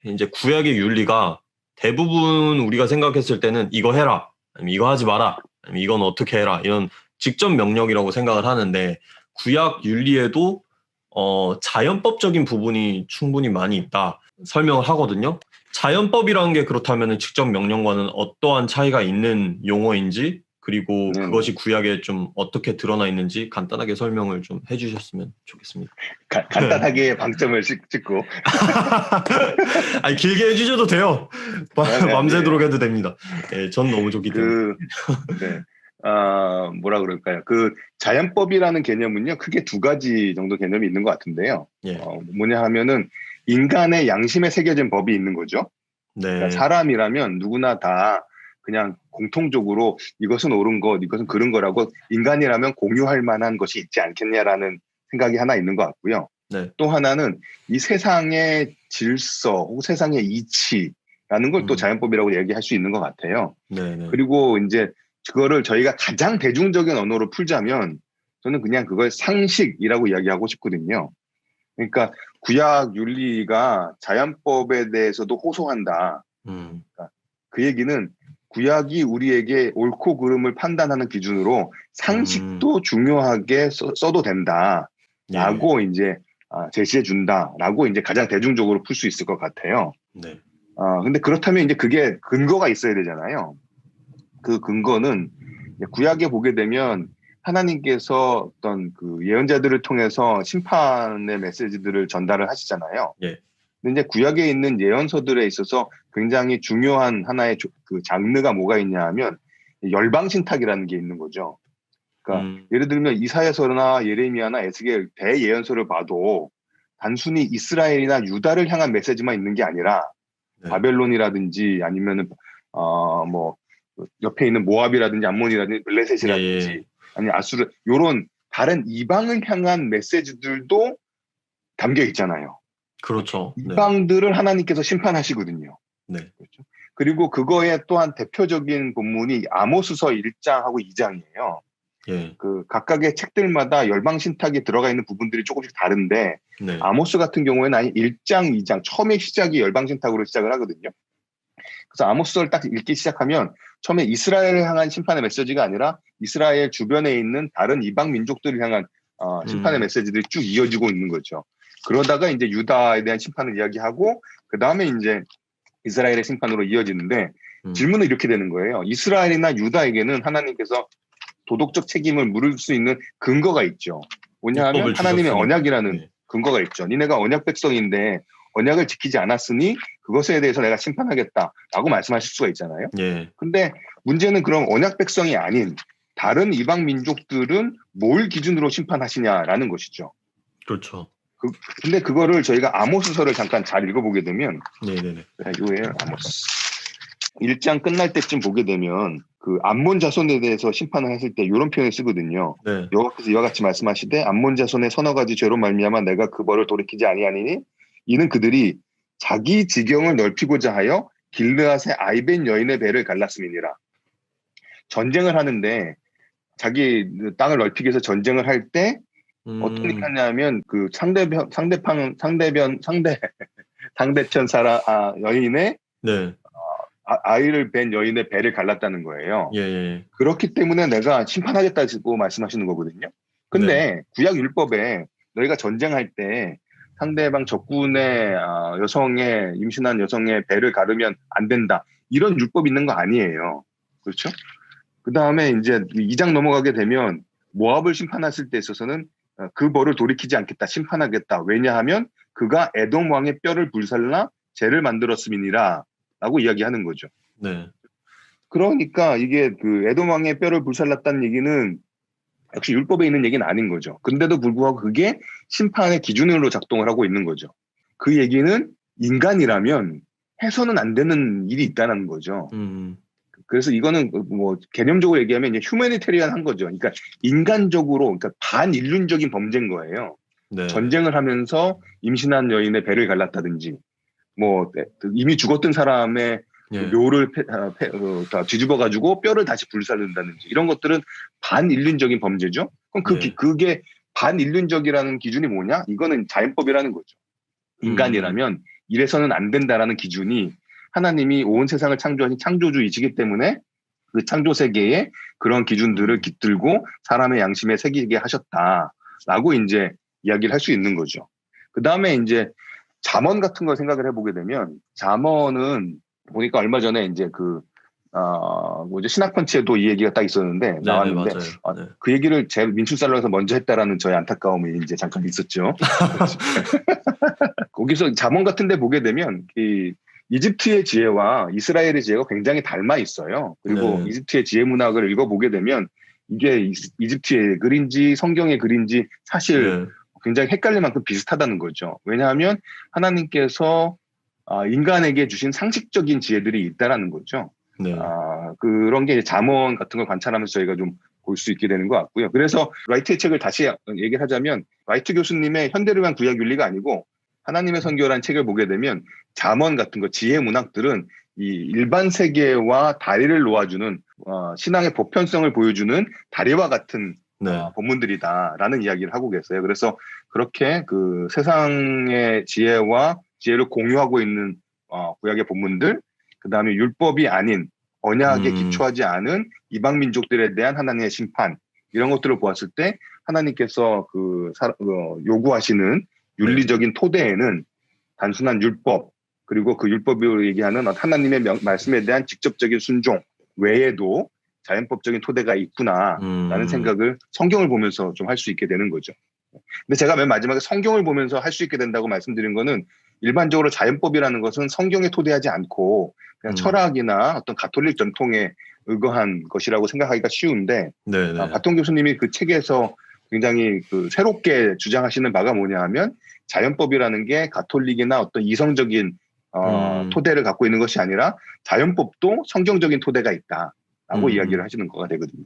이제 구약의 윤리가 대부분 우리가 생각했을 때는 이거 해라, 아니면 이거 하지 마라, 아니면 이건 어떻게 해라 이런 직접 명령이라고 생각을 하는데 구약 윤리에도 자연법적인 부분이 충분히 많이 있다 설명을 하거든요. 자연법이라는 게 그렇다면 직접 명령과는 어떠한 차이가 있는 용어인지 그리고 네네. 그것이 구약에 좀 어떻게 드러나 있는지 간단하게 설명을 좀 해주셨으면 좋겠습니다. 간단하게 방점을 찍고. 아니 길게 해주셔도 돼요. 아니, 맘새도록 아니에요. 해도 됩니다. 예, 전 너무 좋기 때문에. 그, 네. 뭐라 그럴까요? 그 자연법이라는 개념은요, 크게 두 가지 정도 개념이 있는 것 같은데요. 예, 뭐냐 하면은 인간의 양심에 새겨진 법이 있는 거죠. 그러니까 네, 사람이라면 누구나 다 그냥 공통적으로 이것은 옳은 것, 이것은 그른 거라고 인간이라면 공유할 만한 것이 있지 않겠냐라는 생각이 하나 있는 것 같고요. 네, 또 하나는 이 세상의 질서 혹은 세상의 이치라는 걸 또 음, 자연법이라고 얘기할 수 있는 것 같아요. 네, 네, 그리고 이제 그거를 저희가 가장 대중적인 언어로 풀자면 저는 그냥 그걸 상식이라고 이야기하고 싶거든요. 그러니까 구약 윤리가 자연법에 대해서도 호소한다. 음, 그러니까 그 얘기는 구약이 우리에게 옳고 그름을 판단하는 기준으로 음, 상식도 중요하게 써도 예, 예, 된다라고 이제 제시해 준다라고 이제 가장 대중적으로 풀 수 있을 것 같아요. 네, 근데 그렇다면 이제 그게 근거가 있어야 되잖아요. 그 근거는 구약에 보게 되면 하나님께서 어떤 그 예언자들을 통해서 심판의 메시지들을 전달을 하시잖아요. 예, 근데 이제 구약에 있는 예언서들에 있어서 굉장히 중요한 하나의 그 장르가 뭐가 있냐 하면 열방 신탁이라는 게 있는 거죠. 그러니까 음, 예를 들면 이사야서나 예레미야나 에스겔 대예언서를 봐도 단순히 이스라엘이나 유다를 향한 메시지만 있는 게 아니라 네, 바벨론이라든지 아니면은 뭐 옆에 있는 모압이라든지 암몬이라든지 예, 예, 블레셋이라든지 아니 아수르 요런 다른 이방을 향한 메시지들도 담겨 있잖아요. 그렇죠, 네, 이방들을 하나님께서 심판하시거든요. 네, 그렇죠? 그리고 그거에 또한 대표적인 본문이 아모스서 1장하고 2장이에요. 예, 그 각각의 책들마다 열방 신탁이 들어가 있는 부분들이 조금씩 다른데 네, 아모스 같은 경우에는 아니 1장, 2장 처음에 시작이 열방 신탁으로 시작을 하거든요. 그래서 아모스를 딱 읽기 시작하면 처음에 이스라엘을 향한 심판의 메시지가 아니라 이스라엘 주변에 있는 다른 이방 민족들을 향한 심판의 음, 메시지들이 쭉 이어지고 있는 거죠. 그러다가 이제 유다에 대한 심판을 이야기하고 그 다음에 이제 이스라엘의 심판으로 이어지는데 음, 질문은 이렇게 되는 거예요. 이스라엘이나 유다에게는 하나님께서 도덕적 책임을 물을 수 있는 근거가 있죠. 뭐냐 하면 율법을 하나님의 주셨으니까, 언약이라는 네, 근거가 있죠. 니네가 언약 백성인데 언약을 지키지 않았으니 그것에 대해서 내가 심판하겠다라고 말씀하실 수가 있잖아요. 예, 근데 문제는 그럼 언약 백성이 아닌 다른 이방 민족들은 뭘 기준으로 심판하시냐라는 것이죠. 그렇죠, 그, 근데 그거를 저희가 아모스서를 잠깐 잘 읽어보게 되면 네, 네, 네, 요에 아모스 1장 끝날 때쯤 보게 되면 그 암몬 자손에 대해서 심판을 했을 때 이런 표현을 쓰거든요. 네, 여호와께서 이와 같이 말씀하시되 암몬 자손의 서너 가지 죄로 말미암아 내가 그 벌을 돌이키지 아니하니니 이는 그들이 자기 지경을 넓히고자 하여 길르앗의 아이벤 여인의 배를 갈랐음이니라. 전쟁을 하는데 자기 땅을 넓히기 위해서 전쟁을 할 때 어떤 일을 음, 하냐면 그 상대편 사람 여인의 네, 아이를 뵌 여인의 배를 갈랐다는 거예요. 예, 예, 그렇기 때문에 내가 심판하겠다고 말씀하시는 거거든요. 네, 근데 구약 율법에 너희가 전쟁할 때 상대방 적군의 여성의 임신한 여성의 배를 가르면 안 된다. 이런 율법 있는 거 아니에요. 그렇죠? 그 다음에 이제 2장 넘어가게 되면 모압을 심판하실 때 있어서는 그 벌을 돌이키지 않겠다. 심판하겠다. 왜냐하면 그가 에돔 왕의 뼈를 불살라 죄를 만들었음이니라 라고 이야기하는 거죠. 네, 그러니까 이게 그 에돔 왕의 뼈를 불살랐다는 얘기는 역시 율법에 있는 얘기는 아닌 거죠. 근데도 불구하고 그게 심판의 기준으로 작동을 하고 있는 거죠. 그 얘기는 인간이라면 해서는 안 되는 일이 있다는 거죠. 음, 그래서 이거는 뭐 개념적으로 얘기하면 이제 휴메니테리안 한 거죠. 그러니까 인간적으로 그러니까 반인륜적인 범죄인 거예요. 네, 네, 전쟁을 하면서 임신한 여인의 배를 갈랐다든지 뭐 이미 죽었던 사람의 그 예, 묘를 다 뒤집어 가지고 뼈를 다시 불살른다든지 이런 것들은 반인륜적인 범죄죠. 그럼 예, 그게 반인륜적이라는 기준이 뭐냐? 이거는 자연법이라는 거죠. 음, 인간이라면 이래서는 안 된다라는 기준이 하나님이 온 세상을 창조하신 창조주이시기 때문에 그 창조 세계에 그런 기준들을 깃들고 사람의 양심에 새기게 하셨다라고 이제 이야기를 할 수 있는 거죠. 그 다음에 이제 잠언 같은 걸 생각을 해보게 되면 잠언은 보니까 얼마 전에 이제 뭐죠 신학펀치에도 이 얘기가 딱 있었는데 네네, 나왔는데 맞아요. 네. 그 얘기를 제 민출살롱에서 먼저 했다라는 저의 안타까움이 이제 잠깐 있었죠. 거기서 잠언 같은데 보게 되면 이 이집트의 지혜와 이스라엘의 지혜가 굉장히 닮아 있어요. 그리고 네. 이집트의 지혜 문학을 읽어보게 되면 이게 이집트의 글인지 성경의 글인지 사실 네. 굉장히 헷갈릴 만큼 비슷하다는 거죠. 왜냐하면 하나님께서 인간에게 주신 상식적인 지혜들이 있다라는 거죠. 네. 그런 게 이제 잠언 같은 걸 관찰하면서 저희가 좀 볼 수 있게 되는 것 같고요. 그래서 라이트의 책을 다시 얘기를 하자면 라이트 교수님의 현대를 위한 구약 윤리가 아니고 하나님의 선교라는 책을 보게 되면 잠언 같은 거 지혜 문학들은 이 일반 세계와 다리를 놓아주는 신앙의 보편성을 보여주는 다리와 같은 네. 본문들이다라는 이야기를 하고 계세요. 그래서 그렇게 그 세상의 지혜와 지혜를 공유하고 있는 구약의 본문들, 그 다음에 율법이 아닌 언약에 기초하지 않은 이방 민족들에 대한 하나님의 심판 이런 것들을 보았을 때 하나님께서 요구하시는 윤리적인 토대에는 단순한 율법 그리고 그 율법으로 얘기하는 하나님의 말씀에 대한 직접적인 순종 외에도 자연법적인 토대가 있구나라는 생각을 성경을 보면서 좀 할 수 있게 되는 거죠. 근데 제가 맨 마지막에 성경을 보면서 할 수 있게 된다고 말씀드린 거는 일반적으로 자연법이라는 것은 성경에 토대하지 않고 그냥 철학이나 어떤 가톨릭 전통에 의거한 것이라고 생각하기가 쉬운데 네네. 바통 교수님이 그 책에서 굉장히 새롭게 주장하시는 바가 뭐냐 하면 자연법이라는 게 가톨릭이나 어떤 이성적인 토대를 갖고 있는 것이 아니라 자연법도 성경적인 토대가 있다라고 이야기를 하시는 거가 되거든요.